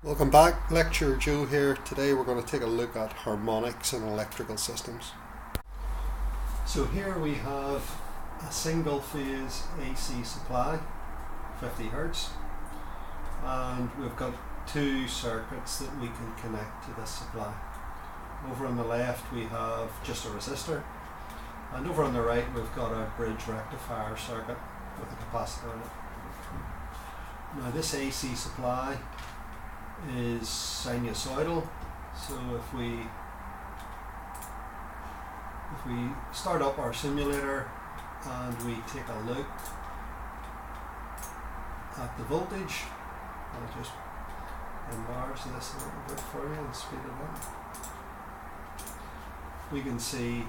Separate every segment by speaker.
Speaker 1: Welcome back, Lecturer Joe here. Today we're going to take a look at harmonics in electrical systems. So here we have a single phase AC supply, 50 Hertz, and we've got two circuits that we can connect to this supply. Over on the left we have just a resistor, and over on the right we've got a bridge rectifier circuit with a capacitor in it. Now this AC supply is sinusoidal, so if we start up our simulator and we take a look at the voltage, I'll just enlarge this a little bit for you and speed it up. We can see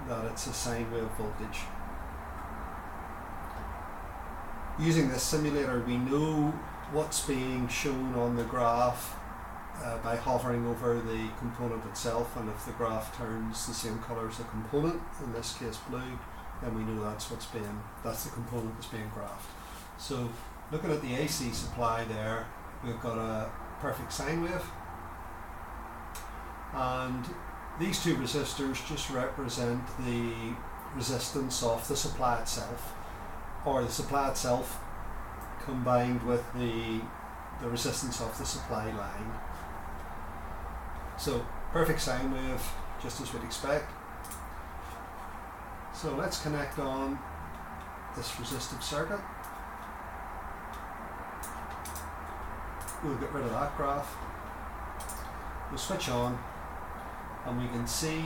Speaker 1: that it's a sine wave voltage. Using this simulator, we know what's being shown on the graph by hovering over the component itself, and if the graph turns the same colour as the component, in this case blue, then we know that's the component that's being graphed. So looking at the AC supply there, we've got a perfect sine wave, and these two resistors just represent the resistance of the supply itself, or the supply itself combined with the resistance of the supply line. So perfect sine wave, just as we'd expect. So let's connect on this resistive circuit. We'll get rid of that graph. We'll switch on, and we can see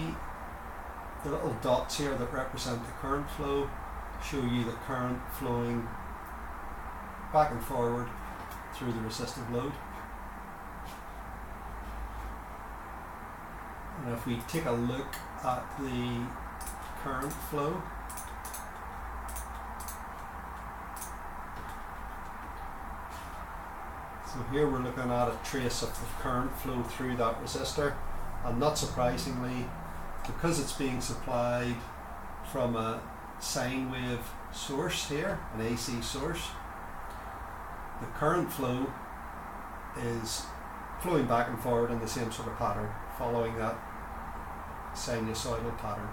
Speaker 1: the little dots here that represent the current flow show you the current flowing back and forward through the resistive load. And if we take a look at the current flow, so here we're looking at a trace of the current flow through that resistor, and not surprisingly, because it's being supplied from a sine wave source here, an AC source, the current flow is flowing back and forward in the same sort of pattern, following that sinusoidal pattern.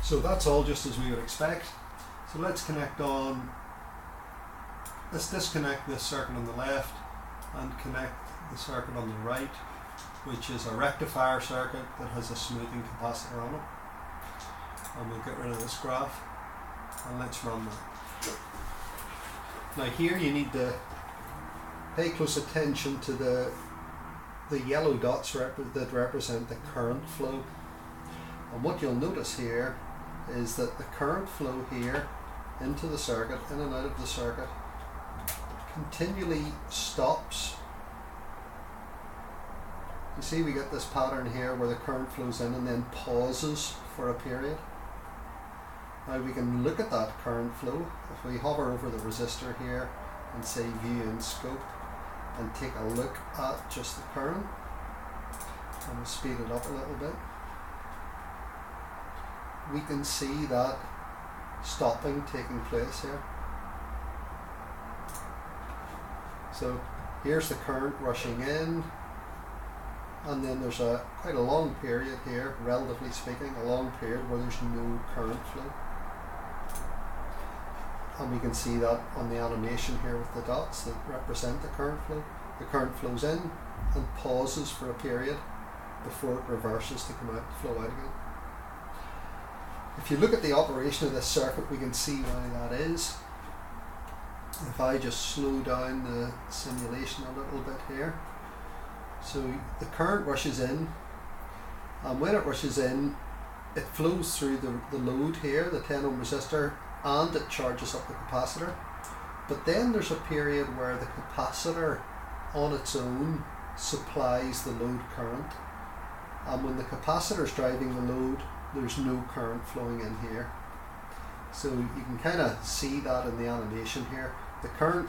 Speaker 1: So that's all just as we would expect. So let's disconnect this circuit on the left and connect the circuit on the right, which is a rectifier circuit that has a smoothing capacitor on it. And we'll get rid of this graph, and let's run that. Now here you need to pay close attention to the yellow dots that represent the current flow. And what you'll notice here is that the current flow here into the circuit, in and out of the circuit, continually stops. You see we get this pattern here where the current flows in and then pauses for a period. Now we can look at that current flow if we hover over the resistor here and say view in scope and take a look at just the current, and we'll speed it up a little bit. We can see that stopping taking place here. So here's the current rushing in, and then there's quite a long period here, relatively speaking, a long period where there's no current flow. And we can see that on the animation here with the dots that represent the current flow. The current flows in and pauses for a period before it reverses to come out, flow out again. If you look at the operation of this circuit, we can see why that is. If I just slow down the simulation a little bit here. So the current rushes in, and when it rushes in, it flows through the load here, the 10 ohm resistor, and it charges up the capacitor. But then there's a period where the capacitor on its own supplies the load current, and when the capacitor is driving the load, there's no current flowing in here. So you can kind of see that in the animation here. The current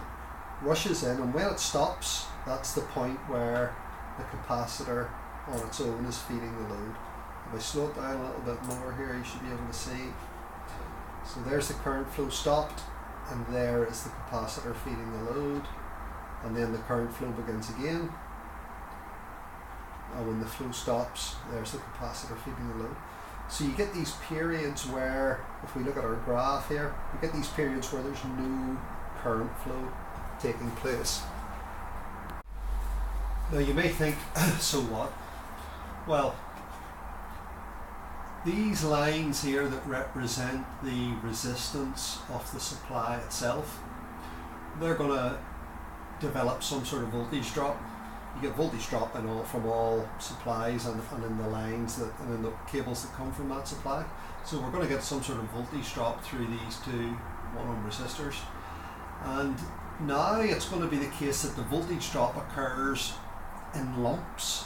Speaker 1: rushes in, and when it stops, that's the point where the capacitor on its own is feeding the load. If I slow it down a little bit more here, you should be able to see. So there's the current flow stopped, and there is the capacitor feeding the load, and then the current flow begins again, and when the flow stops, there's the capacitor feeding the load. So you get these periods where, if we look at our graph here, you get these periods where there's no current flow taking place. Now you may think, so what? Well, these lines here that represent the resistance of the supply itself, they're going to develop some sort of voltage drop. You get voltage drop from all supplies and in the lines and in the cables that come from that supply. So we're going to get some sort of voltage drop through these two 1 ohm resistors. And now it's going to be the case that the voltage drop occurs in lumps,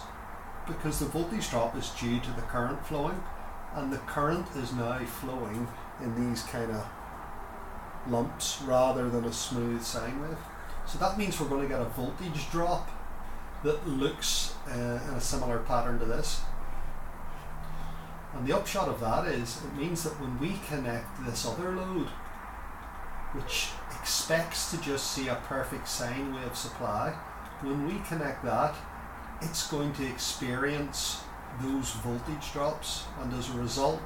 Speaker 1: because the voltage drop is due to the current flowing, and the current is now flowing in these kind of lumps rather than a smooth sine wave. So that means we're going to get a voltage drop that looks in a similar pattern to this. And the upshot of that is, it means that when we connect this other load, which expects to just see a perfect sine wave supply, when we connect that, it's going to experience those voltage drops, and as a result,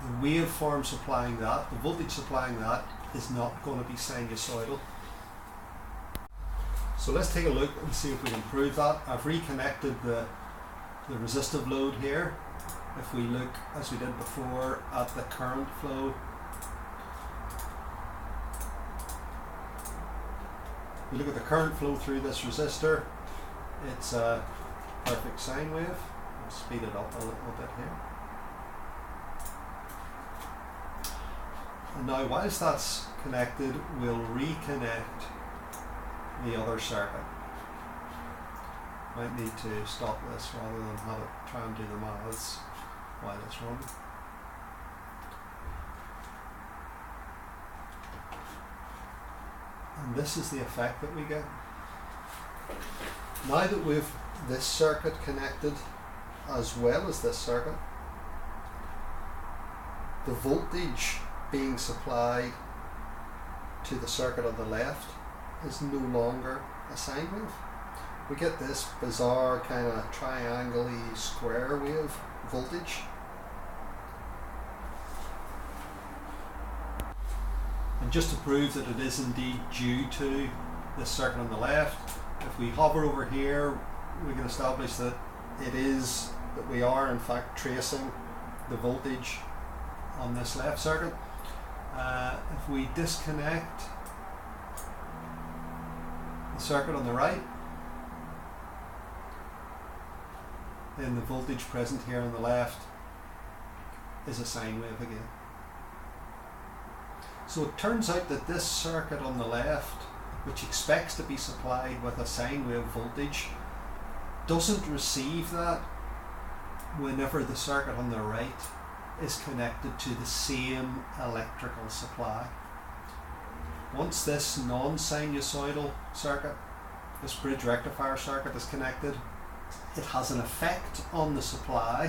Speaker 1: the waveform supplying that, the voltage supplying that, is not going to be sinusoidal. So let's take a look and see if we can prove that. I've reconnected the resistive load here. If we look, as we did before, at the current flow, we look at the current flow through this resistor, it's a perfect sine wave. I'll speed it up a little bit here. And now, whilst that's connected, we'll reconnect the other circuit. Might need to stop this rather than have it try and do the maths while it's running. And this is the effect that we get. Now that we've this circuit connected as well as this circuit, the voltage being supplied to the circuit on the left is no longer a sine wave. We get this bizarre kind of triangle-y square wave voltage. And just to prove that it is indeed due to this circuit on the left, if we hover over here, we can establish that that we are in fact tracing the voltage on this left circuit. If we disconnect the circuit on the right, then the voltage present here on the left is a sine wave again. So it turns out that this circuit on the left, which expects to be supplied with a sine wave voltage, doesn't receive that whenever the circuit on the right is connected to the same electrical supply. Once this non-sinusoidal circuit, this bridge rectifier circuit, is connected, it has an effect on the supply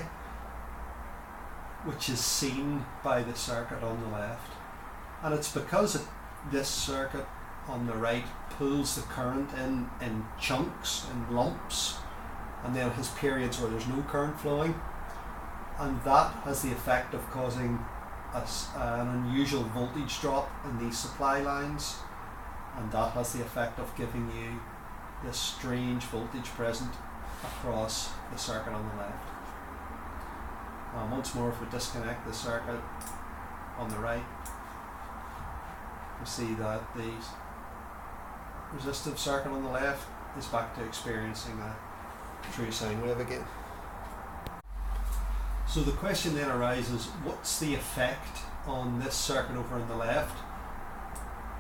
Speaker 1: which is seen by the circuit on the left. And it's because this circuit on the right pulls the current in chunks, in lumps, and then has periods where there's no current flowing, and that has the effect of causing an unusual voltage drop in these supply lines, and that has the effect of giving you this strange voltage present across the circuit on the left. Once more, if we disconnect the circuit on the right, we see that the resistive circuit on the left is back to experiencing a true sine wave again. So the question then arises, what's the effect on this circuit over on the left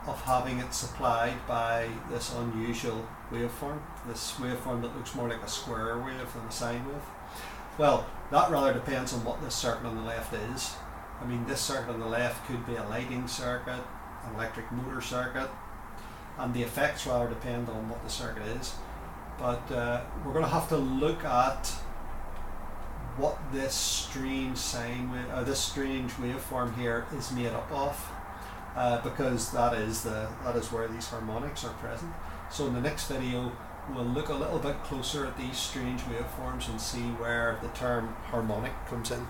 Speaker 1: of having it supplied by this unusual waveform, this waveform that looks more like a square wave than a sine wave? Well, that rather depends on what this circuit on the left is. I mean, this circuit on the left could be a lighting circuit, an electric motor circuit, and the effects rather depend on what the circuit is. But we're going to have to look at what this strange sine wave, this strange waveform here is made up of. because that is where these harmonics are present. So in the next video we'll look a little bit closer at these strange waveforms and see where the term harmonic comes in.